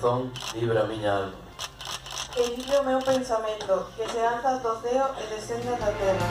corazón, vibra a miña alma. Que vive o meu pensamento, que se alza do ceo e descende da terra.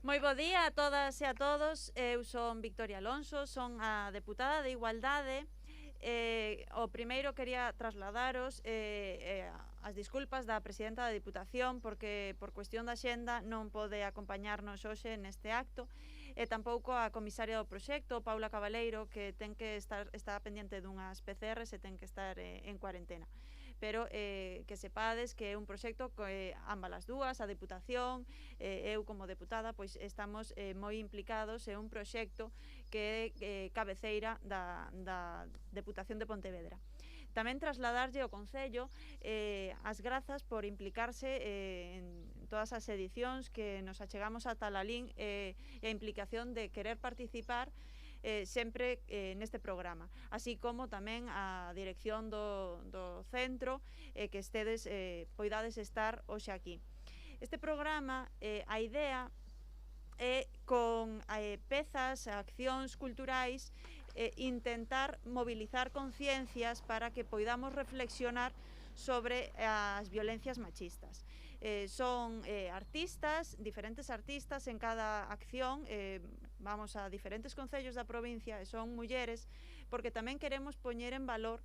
Moi bo día a todas e a todos. Eu son Victoria Alonso, son a deputada de Igualdade. O primeiro quería trasladaros as disculpas da presidenta da Diputación porque por cuestión da xenda non pode acompañarnos hoxe neste acto, e tampouco a comisaria do proxecto, Paula Cabaleiro, que ten que está pendiente dunhas PCRs e ten que estar en cuarentena. Pero que sepades que é un proxecto que ambas as dúas, a Deputación, eu como deputada, pois estamos moi implicados. É un proxecto que é cabeceira da Deputación de Pontevedra. Tamén trasladarlle ao Concello as grazas por implicarse en todas as edicións que nos achegamos a Talalín, e a implicación de querer participar sempre neste programa, así como tamén a dirección do centro, que estedes poidades estar hoxe aquí. Este programa, a idea é con pezas, accións culturais, intentar mobilizar conciencias para que poidamos reflexionar sobre as violencias machistas. Son artistas, diferentes artistas en cada acción, vamos a diferentes concellos da provincia e son mulleres, porque tamén queremos poñer en valor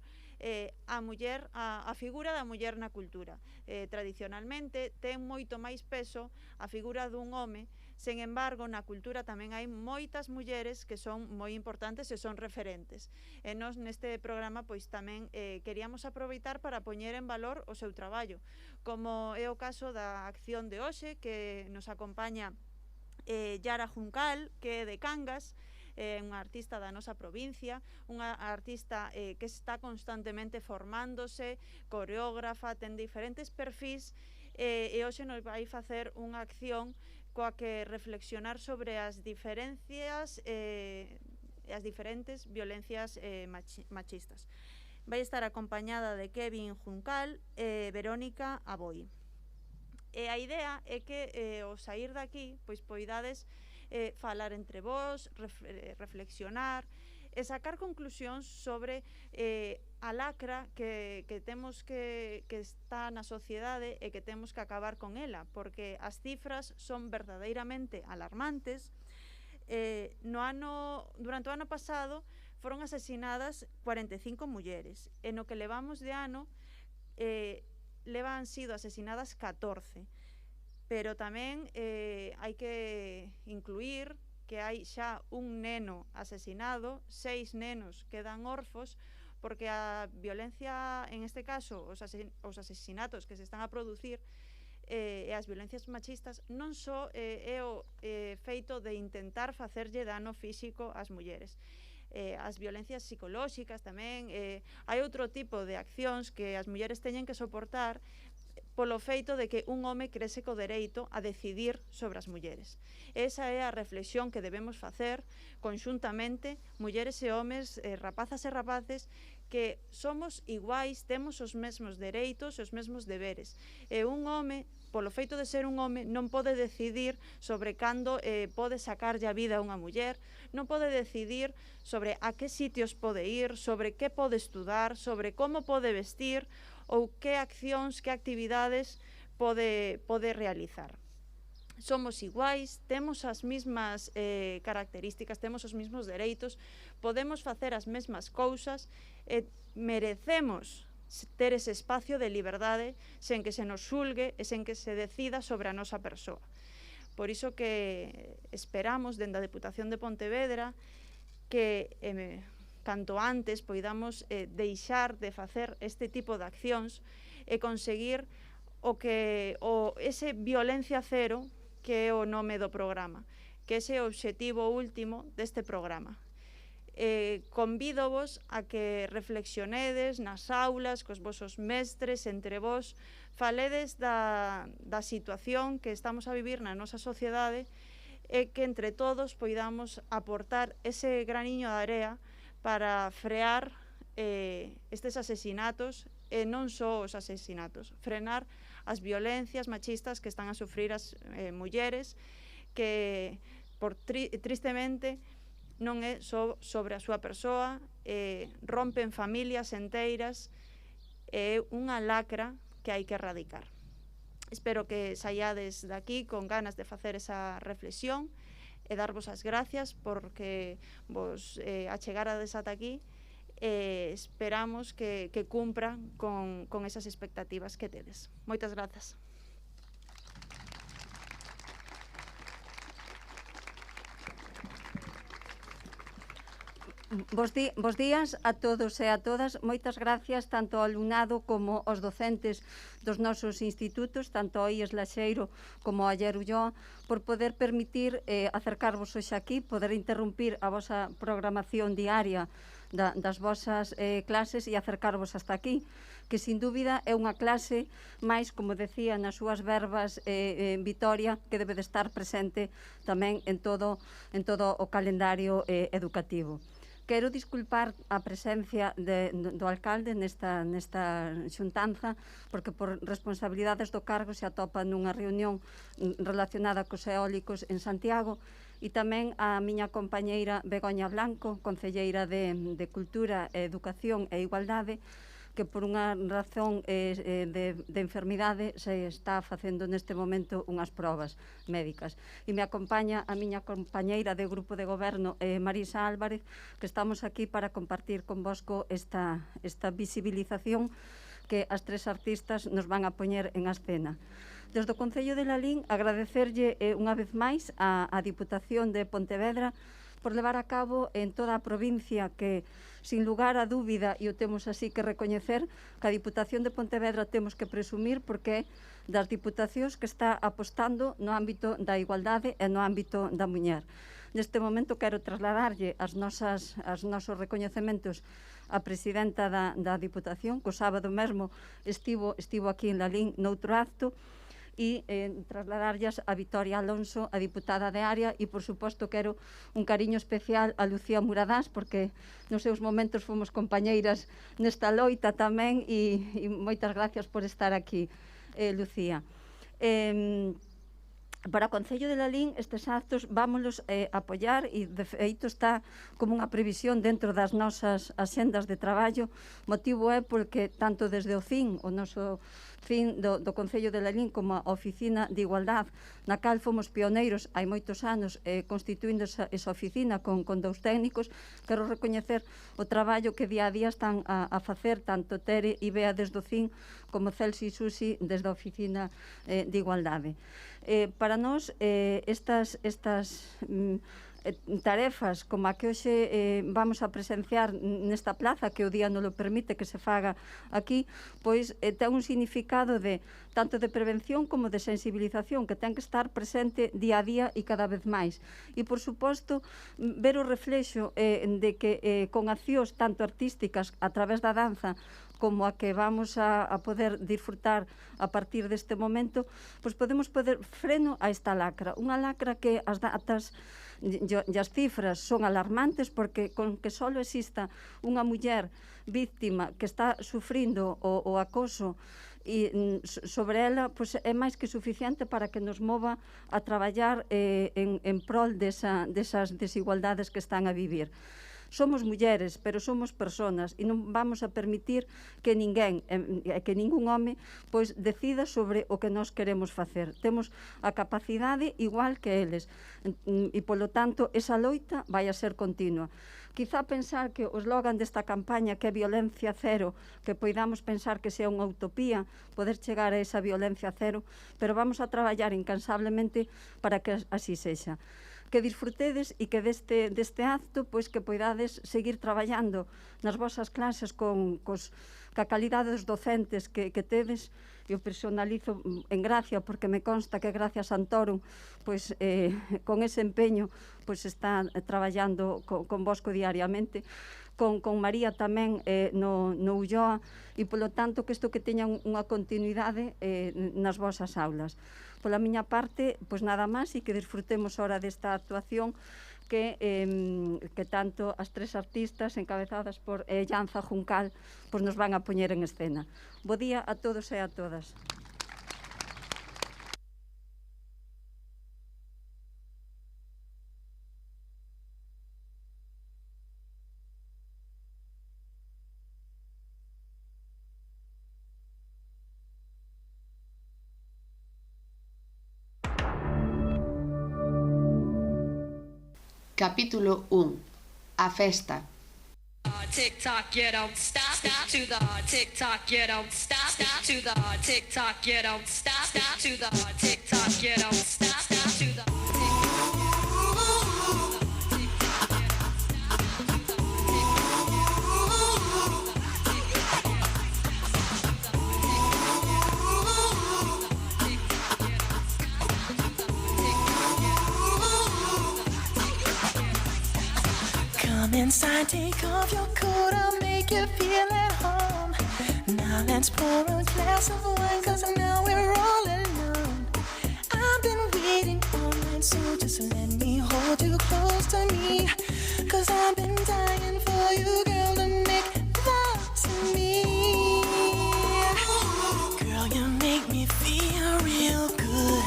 a muller, a figura da muller na cultura. Tradicionalmente ten moito máis peso a figura dun home, sen embargo, na cultura tamén hai moitas mulleres que son moi importantes e son referentes. E nós neste programa pois tamén queríamos aproveitar para poñer en valor o seu traballo, como é o caso da acción de hoxe, que nos acompaña Yara Juncal, que é de Cangas, unha artista da nosa provincia, unha artista que está constantemente formándose, coreógrafa, ten diferentes perfis, e hoxe nos vai facer unha acción coa que reflexionar sobre as diferencias e as diferentes violencias machistas. Vai estar acompañada de Kevin Juncal e Verónica Aboi. E a idea é que ao sair daqui pois poidades falar entre vós, reflexionar e sacar conclusións sobre a lacra que temos que está na sociedade e que temos que acabar con ela, porque as cifras son verdadeiramente alarmantes. Durante o ano pasado foron asesinadas 45 mulleres, e no que levamos de ano han sido asesinadas 14. Pero tamén hai que incluir que hai xa un neno asesinado, 6 nenos quedan orfos, porque a violencia, en este caso, os asesinatos que se están a producir e as violencias machistas non só é o feito de intentar facerlle dano físico ás mulleres. As violencias psicolóxicas tamén, hai outro tipo de accións que as mulleres teñen que soportar polo feito de que un home crese co dereito a decidir sobre as mulleres. Esa é a reflexión que debemos facer conxuntamente, mulleres e homes, rapazas e rapaces, que somos iguais, temos os mesmos dereitos e os mesmos deberes. E un home, polo feito de ser un home, non pode decidir sobre cando pode sacarlle a vida a unha muller, non pode decidir sobre a que sitios pode ir, sobre que pode estudar, sobre como pode vestir, ou que accións, que actividades pode realizar. Somos iguais, temos as mesmas características, temos os mesmos dereitos, podemos facer as mesmas cousas e merecemos ter ese espacio de liberdade sen que se nos xulgue e sen que se decida sobre a nosa persoa. Por iso que esperamos dende a Deputación de Pontevedra que canto antes poidamos deixar de facer este tipo de accións e conseguir ese violencia cero que é o nome do programa, que ese é o obxectivo último deste programa. Convídovos a que reflexionedes nas aulas, cos vosos mestres, entre vós, faledes da situación que estamos a vivir na nosa sociedade e que entre todos poidamos aportar ese graniño de area para frear estes asesinatos e non só os asesinatos, frenar as violencias machistas que están a sufrir as mulleres, que tristemente non é só sobre a súa persoa, rompen familias enteiras, é unha lacra que hai que erradicar. Espero que saiades daqui con ganas de facer esa reflexión e darvos as gracias porque vos achegarades ata aquí e esperamos que cumpran con esas expectativas que tedes. Moitas grazas. Bos días a todos e a todas. Moitas gracias tanto ao alumnado como aos docentes dos nosos institutos, tanto ao IES Laxeiro como a Llerulló, por poder permitir acercarvos hoxe aquí, poder interrumpir a vosa programación diaria das vosas clases e acercarvos hasta aquí, que sin dúbida é unha clase máis, como decía nas súas verbas Vitoria, que debe de estar presente tamén en todo o calendario educativo. Quero disculpar a presencia do alcalde nesta xuntanza, porque por responsabilidades do cargo se atopa nunha reunión relacionada cos eólicos en Santiago, e tamén a miña compañeira Begoña Blanco, concelleira de Cultura, Educación e Igualdade, que por unha razón de enfermidade se está facendo neste momento unhas probas médicas. E me acompaña a miña compañeira de grupo de goberno, Marisa Álvarez, que estamos aquí para compartir convosco esta visibilización que as tres artistas nos van a poñer en escena. Desde o Concello de Lalín, agradecerlle unha vez máis á Diputación de Pontevedra por levar a cabo en toda a provincia que, sin lugar a dúbida, e o temos así que recoñecer, que a Diputación de Pontevedra temos que presumir porque é das diputacións que está apostando no ámbito da igualdade e no ámbito da muller. Neste momento quero trasladarlle os nosos recoñecementos a presidenta da Diputación, que o sábado mesmo estivo aquí en Lalín noutro acto, e trasladarllas a Victoria Alonso, a diputada de área, e por suposto quero un cariño especial a Lucía Muradás, porque nos seus momentos fomos compañeiras nesta loita tamén, e moitas gracias por estar aquí, Lucía. Para o Concello de Lalín estes actos vámonos apoiar e de feito está como unha previsión dentro das nosas axendas de traballo. Motivo é porque tanto desde o CIN, o noso CIN do Concello de Lalín, como a Oficina de Igualdade, na cal fomos pioneiros hai moitos anos constituindo esa oficina con 2 técnicos. Quero recoñecer o traballo que día a día están a facer tanto Tere e Bea desde o CIN como Celso e Susi desde a Oficina de Igualdade. Para nós, estas tarefas como a que hoxe vamos a presenciar nesta plaza, que o día non lo permite que se faga aquí, pois ten un significado tanto de prevención como de sensibilización que ten que estar presente día a día e cada vez máis. E, por suposto, ver o reflexo de que con accións tanto artísticas a través da danza como a que vamos a poder disfrutar a partir deste momento, pois podemos poder freno a esta lacra. Unha lacra que as datas e as cifras son alarmantes, porque con que só exista unha muller víctima que está sufrindo o acoso e sobre ela, pois é máis que suficiente para que nos mova a traballar en prol desas desigualdades que están a vivir. Somos mulleres, pero somos personas e non vamos a permitir que ningún home pois decida sobre o que nós queremos facer. Temos a capacidade igual que eles e, polo tanto, esa loita vai a ser continua. Quizá pensar que o eslogan desta campaña, que é violencia cero, que poidamos pensar que sea unha utopía poder chegar a esa violencia cero, pero vamos a traballar incansablemente para que así sexa. Que disfrutedes e que deste acto pois que poidades seguir traballando nas vosas clases ca calidade dos docentes que tedes. Eu personalizo en Gracia, porque me consta que Gracia Santorum pois con ese empeño pois está traballando convosco diariamente, con María tamén no Ulloa, e polo tanto que isto que teñan unha continuidade nas vosas aulas. Pola miña parte, pois nada máis, e que disfrutemos ahora desta actuación que tanto as tres artistas encabezadas por Llanza Juncal pois nos van a poñer en escena. Bo día a todos e a todas. Capítulo 1. A festa. Tick-tock, you don't stop, stop to the tick-tock, you don't stop, stop to the tick-tock, you don't stop, stop to the tick-tock, you don't stop, stop to the Come inside, take off your coat, I'll make you feel at home. Now let's pour a glass of wine, cause now we're all alone. I've been waiting all night, so just let me hold you close to me. Cause I've been dying for you, girl, to make love to me. Girl, you make me feel real good.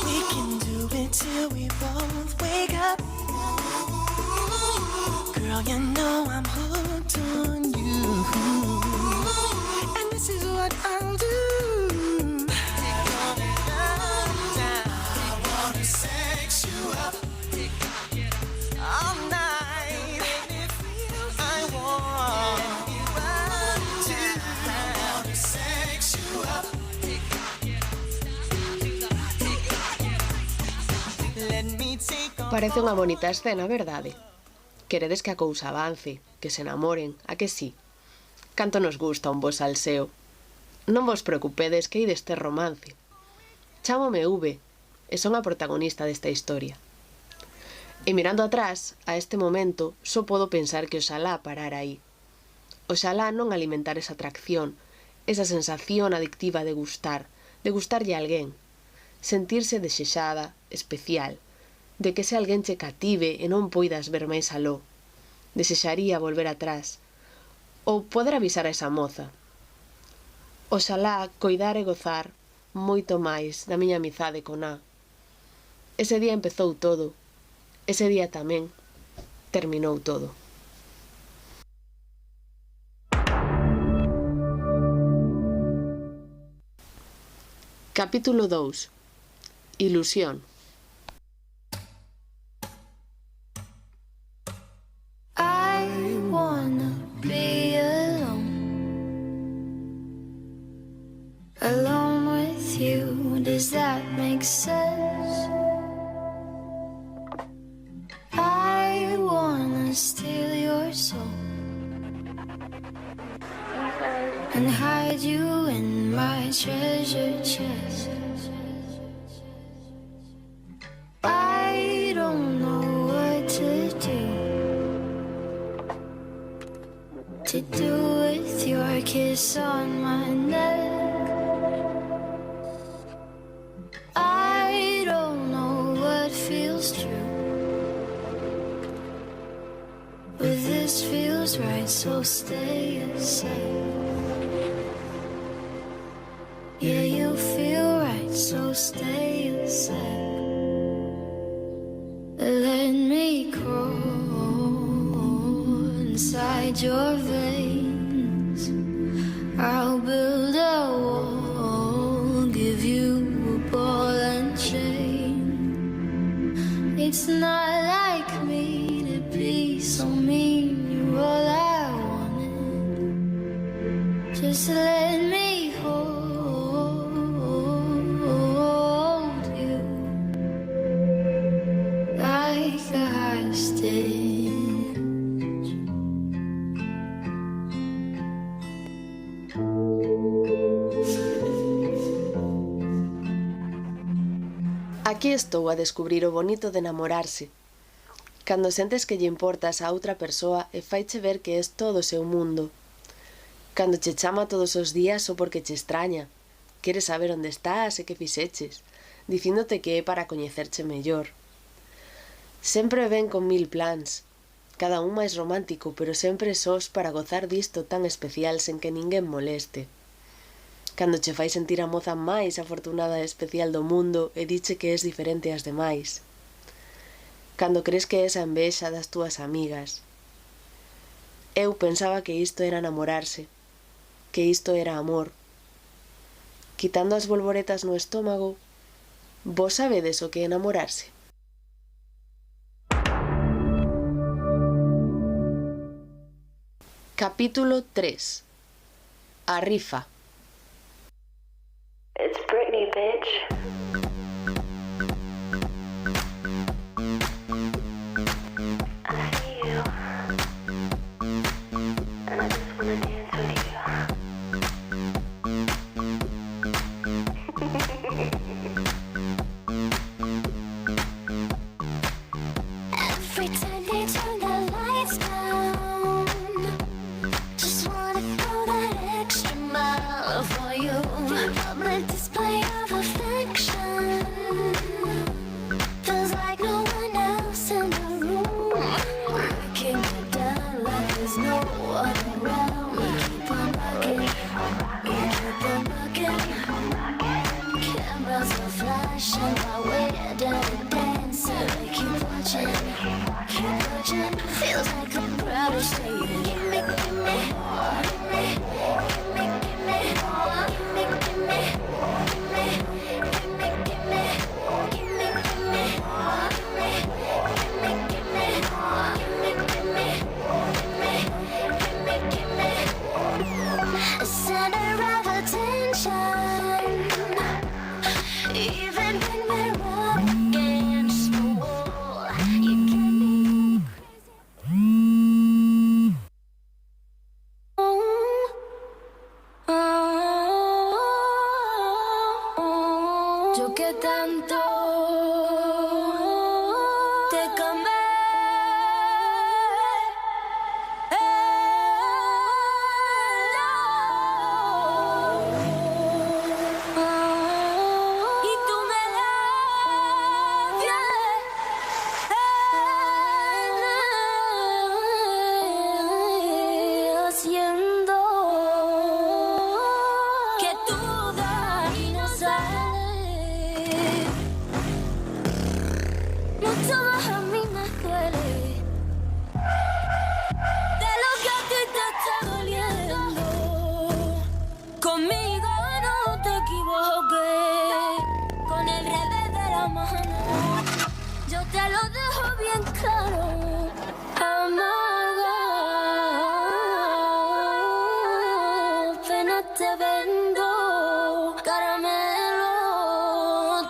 We can do it till we both wake up. Girl, you know I'm hooked on you. And this is what I'll do. I wanna sex you up all night. I want to sex you up. Let me take on. Parece unha bonita escena, verdade? Queredes que a cousa avance, que se enamoren, a que sí? Canto nos gusta un bo salseo. Non vos preocupedes que ides ter romance. Chámome V, e son a protagonista desta historia. E mirando atrás, a este momento, só podo pensar que oxalá parar aí. Oxalá non alimentar esa atracción, esa sensación adictiva de gustarlle a alguén, sentirse desexada, especial, de que se alguén che cative e non poidas ver máis aló. Desexaría volver atrás, ou poder avisar a esa moza. Oxalá coidar e gozar moito máis da miña amizade con A. Ese día empezou todo, ese día tamén terminou todo. Capítulo 2. Ilusión. I wanna be alone with you. Does that make sense? I wanna steal your soul and hide you in my treasure chest. I don't know what to do with your kiss on my neck. I don't know what feels true, but this feels right, so stay a sec. Yeah, you feel right, so stay a sec. Let me crawl inside your veins. I'll build a wall, give you a ball and chain. It's not like me to be so mean. You're all I wanted. Just let me hold you like a hostage. Aquí estou a descubrir o bonito de enamorarse. Cando sentes que lle importas a outra persoa e faiche ver que es todo o seu mundo. Cando che chama todos os días só porque che extraña. Quere saber onde estás e que fixeches, dicíndote que é para coñecerche mellor. Sempre ven con 1000 plans, cada un máis romántico, pero sempre sós para gozar disto tan especial sen que ninguén moleste. Cando che fai sentir a moza máis afortunada e especial do mundo e diche que és diferente ás demais. Cando crees que és a envexa das túas amigas. Eu pensaba que isto era enamorarse, que isto era amor. Quitando as bolboretas no estómago, vos sabedes o que é enamorarse? Capítulo 3. A rifa. It's Britney, bitch. I see you, and I just wanna dance with you. Every time they turn the lights down, just wanna throw that extra mile for you. Public display of affection, feels like no one else in the room. Breaking it down like there's no one around. We keep on rocking, we keep on rocking. Cameras are flashing while we're dancing. They keep watching, keep watching. attraction. Feels like a proud state. Gimme, gimme, gimme, gimme, gimme, gimme, gimme, gimme, gimme, gimme, a center of attention. Even when we're up against the wall, you get me crazy. Yo que tanto te cambié. Y tú me la haciendo que tú de ahí no sales. Mucho más a mí me duele de lo que a ti te está doliendo. Conmigo no te equivoques, con el revés de la mano. Yo te lo dejo bien claro, amada. Pena te vendo, caramelo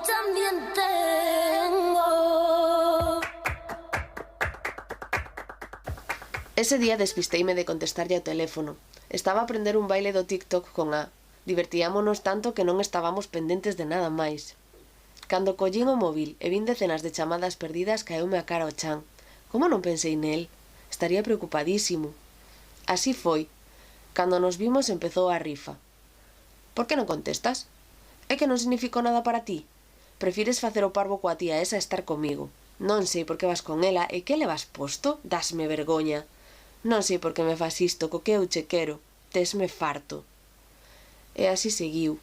también tengo. Ese día despisteime de contestarlle ao teléfono. Estaba a aprender un baile do TikTok con A. Divertíamonos tanto que non estábamos pendentes de nada máis. Cando collín o móvil e vin decenas de chamadas perdidas, caeume a cara ao chan. Como non pensei nel? Estaría preocupadísimo. Así foi. Cando nos vimos empezou a rifa. Por que non contestas? É que non significou nada para ti? Prefires facer o parvo coa tía esa a estar comigo. Non sei por que vas con ela e que le vas posto? Dasme vergoña. Non sei por que me fas isto, co que eu che quero. Tesme farto. E así seguiu.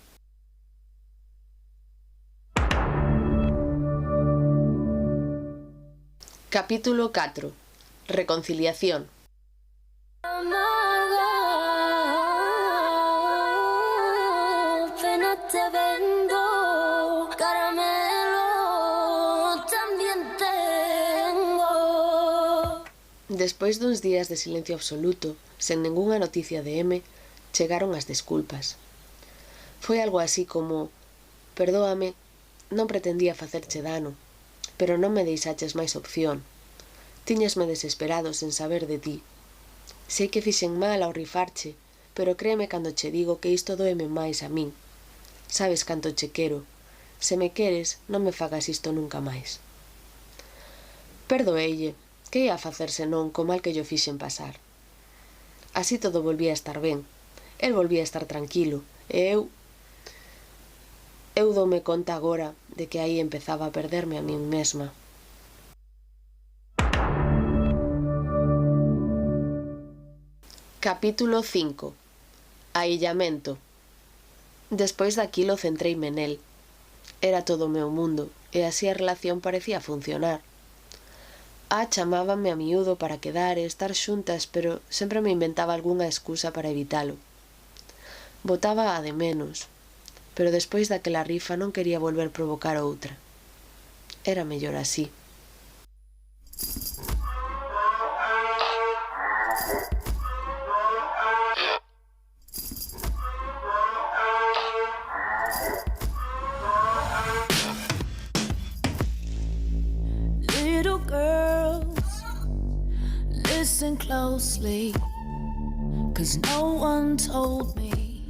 Capítulo 4. Reconciliación. Amada, pena te vendo, caramelo también tengo. Despois duns días de silencio absoluto, sen ningunha noticia de M, chegaron as desculpas. Foi algo así como: perdóame, non pretendía facerche dano, pero non me deixaches máis opción. Tiñasme desesperado sen saber de ti. Sei que fixen mal ao rifarche, pero créeme cando che digo que isto doeme máis a min. Sabes canto che quero. Se me queres, non me fagas isto nunca máis. Perdoeille. Que ia facerse non co mal que yo fixen pasar? Así todo volvía a estar ben. El volvía a estar tranquilo. E eu dome conta agora de que aí empezaba a perderme a min mesma. Capítulo 5. Aillamento. Despois daquilo centreime nel. Era todo o meu mundo, e así a relación parecía funcionar. A chamábame a miúdo para quedar e estar xuntas, pero sempre me inventaba algunha excusa para evitalo. Botaba a de menos, pero despois daquela rifa non quería volver provocar outra. Era mellor así. Little girls, listen closely, 'cause no one told me,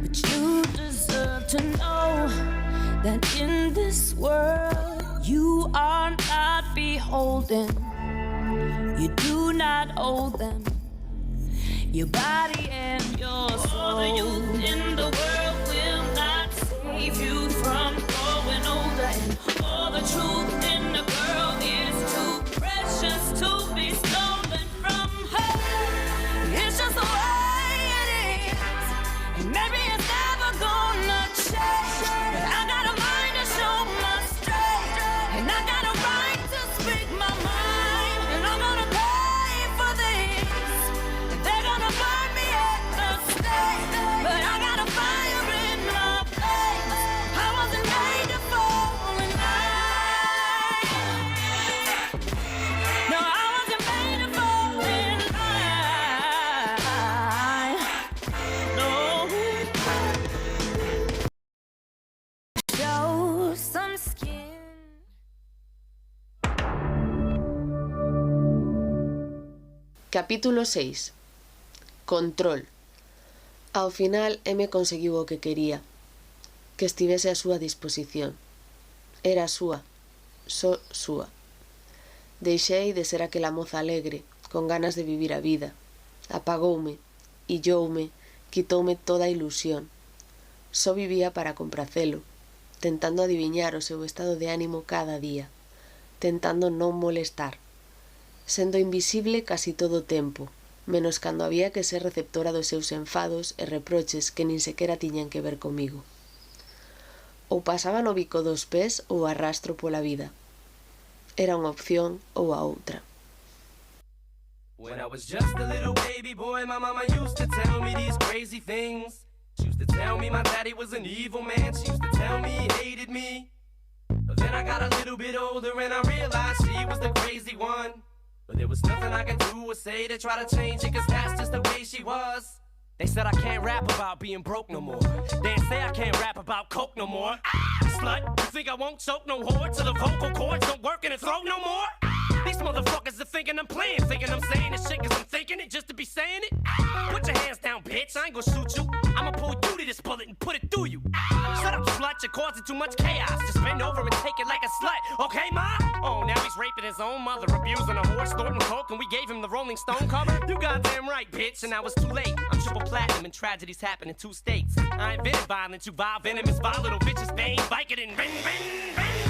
but you deserve to know that in this world you are not beholden. You do not owe them your body and your soul. All the youth in the world will not save you from growing older, and all the truth in the girl is too precious to be stolen from her. It's just the way it is, and maybe it's never gonna change, but I got a mind to show my strength, and I got a right to speak my mind, and I'm gonna Capítulo 6. Control. Ao final, me conseguiu o que quería, que estivese a súa disposición. Era súa, só súa. Deixei de ser aquela moza alegre, con ganas de vivir a vida. Apagoume, illoume, quitoume toda a ilusión. Só vivía para compracelo, tentando adiviñar o seu estado de ánimo cada día, tentando non molestar, sendo invisible casi todo o tempo, menos cando había que ser receptora dos seus enfados e reproches que nin sequera tiñan que ver comigo. Ou pasaba no bico dos pés ou arrastro pola vida. Era unha opción ou a outra. When I was just a little baby boy, my mama used to tell me these crazy things. She used to tell me my daddy was an evil man. She used to tell me he hated me. But then I got a little bit older and I realized she was the crazy one. But there was nothing I could do or say to try to change it, cause that's just the way she was. They said I can't rap about being broke no more. They say I can't rap about coke no more. Slut, you think I won't choke no whore till the vocal cords don't work in the throat no more? These motherfuckers are thinking I'm playing, thinking I'm saying this shit cause I'm thinking it just to be saying it. Put your hands down, bitch, I ain't gonna shoot you. I'ma pull you to this bullet and put it through you. Shut up, slut, you're causing too much chaos. Just bend over and take it like a slut, okay, ma? Oh, now he's raping his own mother, abusing a horse, snorting coke, and we gave him the Rolling Stone cover? You goddamn right, bitch, and now it's too late. I'm triple platinum and tragedies happen in 2 states. I invented violence, you vile venomous, vile little bitches, vein, Vicodin, ring, ring, ring.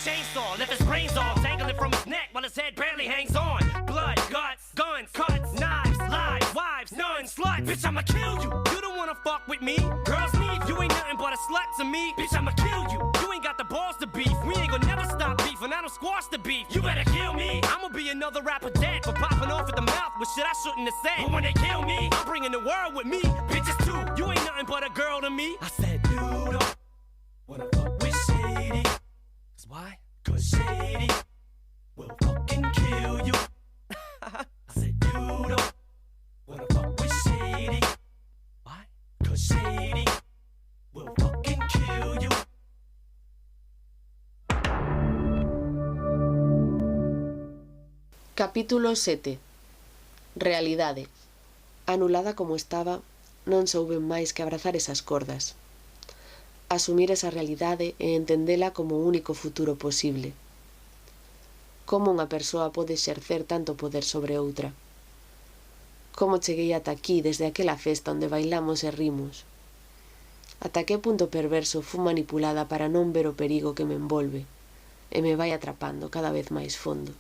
Chainsaw, left his brains off, dangling from his neck while his head barely hangs on. Blood, guts, guns, cuts, knives, lies, wives, nuns, sluts. Bitch, I'ma kill you. You don't wanna fuck with me. Girls need you ain't nothing but a slut to me. Bitch, I'ma kill you. You ain't got the balls to beef. We ain't gonna never stop beefing. I don't squash the beef. You better kill me. I'ma be another rapper dead for popping off at the mouth with shit I shouldn't have said. But when they kill me, I'm bringing the world with me. Bitches too. You ain't nothing but a girl to me. I said, you don't wanna fuck with Shady. Cause why? Cause Shady will fucking kill you. I said you don't wanna fuck with Shady. Why? Cause Shady will fucking kill you. Capítulo 7. Realidade. Anulada como estaba, non souben máis que abrazar esas cordas. Asumir esa realidade e entendela como o único futuro posible. Como unha persoa pode exercer tanto poder sobre outra? Como cheguei ata aquí desde aquela festa onde bailamos e rimos? Ata que punto perverso fui manipulada para non ver o perigo que me envolve e me vai atrapando cada vez máis fondo?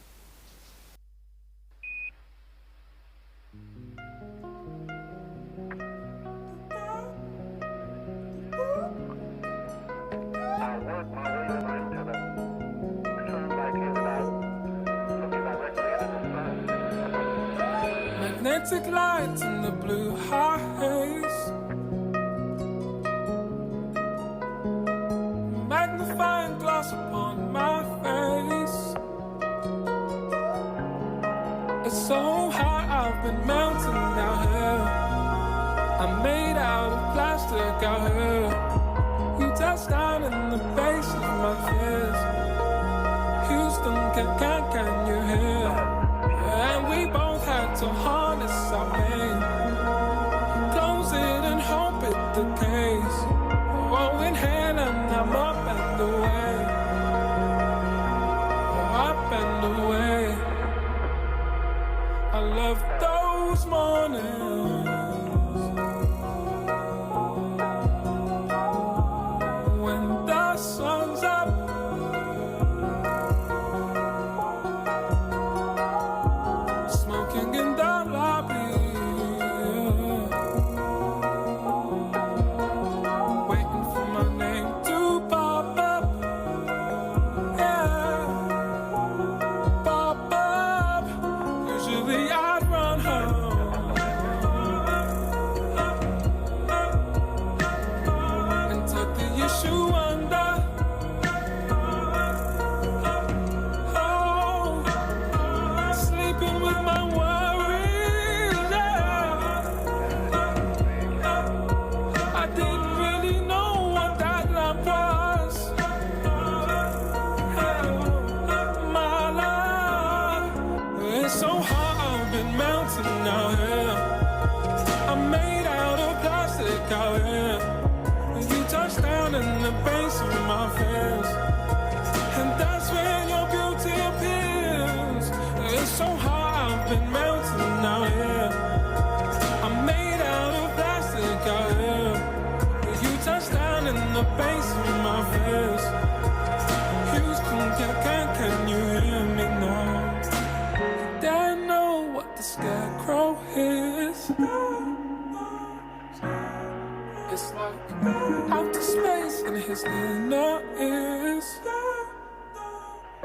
Magnetic lights in the blue haze, magnifying glass upon my face. It's so hot, I've been melting out here. I'm made out of plastic out here. You touched down in the base of my fears. Houston, can you hear? And we both had to harness our pain, close it and hope it decays. Oh, inhale and I'm up and away, up and away. I love those mornings when the sun's up, smoking in the lobby, waiting for my name to pop up, yeah, pop up. Usually I'd run home,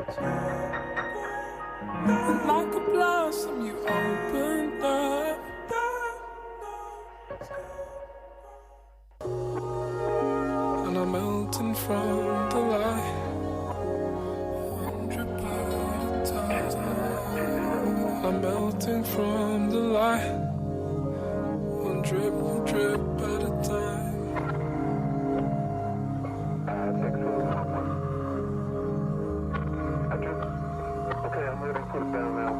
And like a blossom you opened up, and I'm melting from the light. 100 at a time. I'm melting from the light. 1 drip at a time. Okay, I'm gonna put it down now.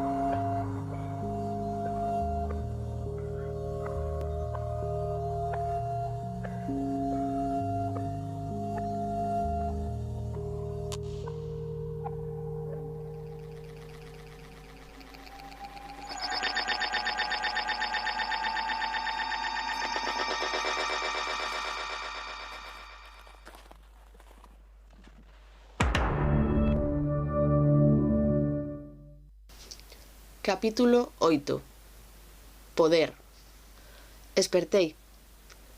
Capítulo 8. Poder. Espertei.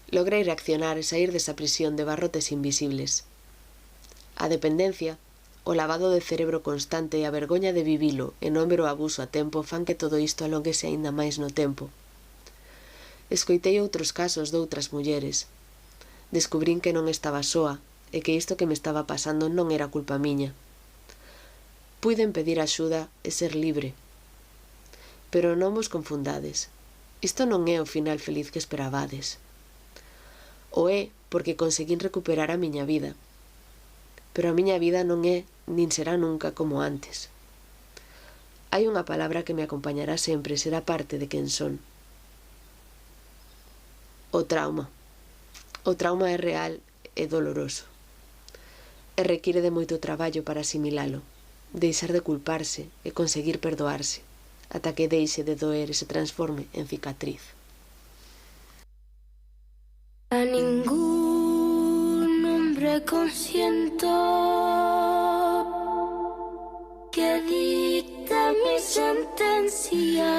Logrei reaccionar e saír desa prisión de barrotes invisibles. A dependencia, o lavado de cerebro constante e a vergoña de vivilo e non ver o abuso a tempo fan que todo isto alonguese aínda máis no tempo. Escoitei outros casos doutras mulleres. Descubrín que non estaba soa e que isto que me estaba pasando non era culpa miña. Puiden pedir axuda e ser libre. Pero non vos confundades. Isto non é o final feliz que esperabades. O é porque conseguín recuperar a miña vida. Pero a miña vida non é, nin será nunca como antes. Hai unha palabra que me acompañará sempre e será parte de quen son. O trauma. O trauma é real e doloroso. E require de moito traballo para asimilalo, deixar de culparse e conseguir perdoarse, ata que deixe de doer e se transforme en cicatriz. A ningún hombre consiento que dicte mi sentencia.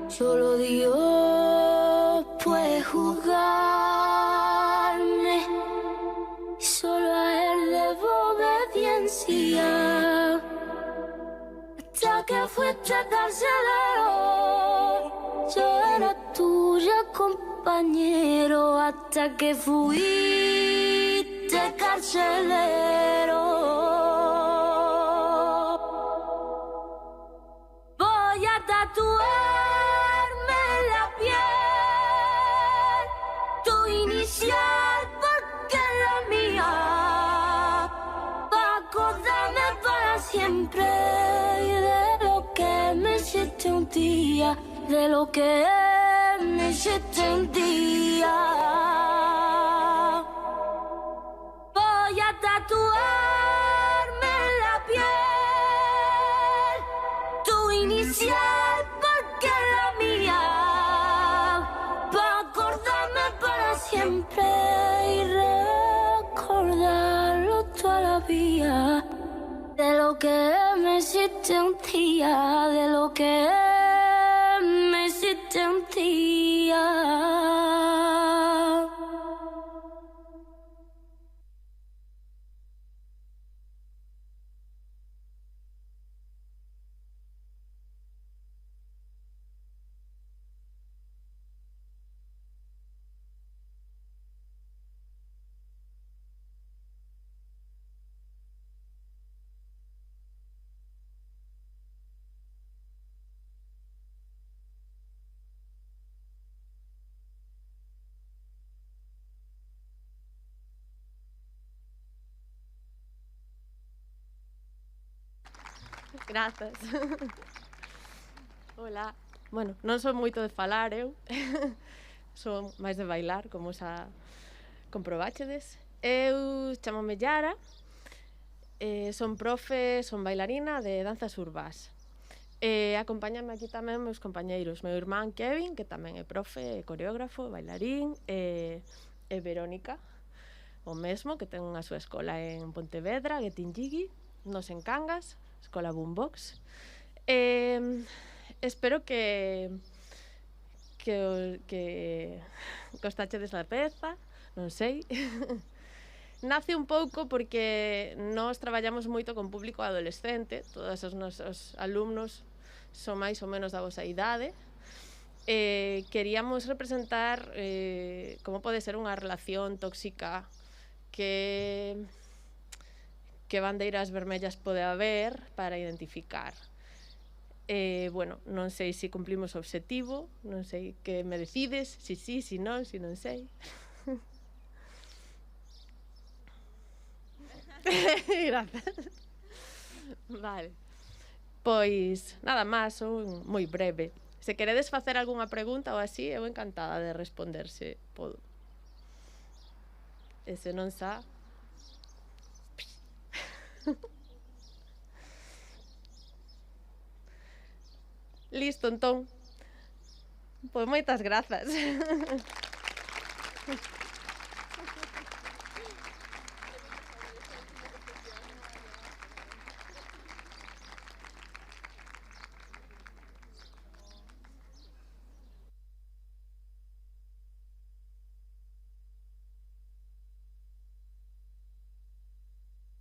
Solo Dios puede juzgarme, solo a Él debo obediencia. Hasta que fuiste carcelero, yo era tuya, compañero. Hasta que fuiste carcelero, voy a tatuarme en la piel tu inicial porque es la mía, para acordarme para siempre un día, de lo que me hiciste un día. Voy a tatuarme en la piel tu inicial porque es la mía, para acordarme para siempre y recordarlo toda la vida. De lo que me hiciste un día, de lo que me hiciste un día. Grazas. Hola. Bueno, non son moito de falar, eu. Son máis de bailar, como xa comprobachedes. Eu chamome Yara, son profe, son bailarina de danzas urbás. Acompáñame aquí tamén meus compañeiros, meu irmán Kevin, que tamén é profe, coreógrafo, bailarín, e Verónica, o mesmo, que ten a súa escola en Pontevedra, Guetinlligui, nos en Cangas, escola Boombox. Espero que gostachedes da peza, non sei. nace un pouco porque nós traballamos moito con público adolescente, todos os nosos alumnos son máis ou menos da vosa idade. Queríamos representar como pode ser unha relación tóxica, que bandeiras vermellas pode haber para identificar. Bueno, non sei se cumplimos o obxectivo, non sei que me decides, si sí, si non sei. Grazas. Vale. Pois, nada máis, son moi breve. Se queredes facer algunha pregunta ou así, eu encantada de responderse podo. E se non xa... Listo, entón. Pois moitas grazas.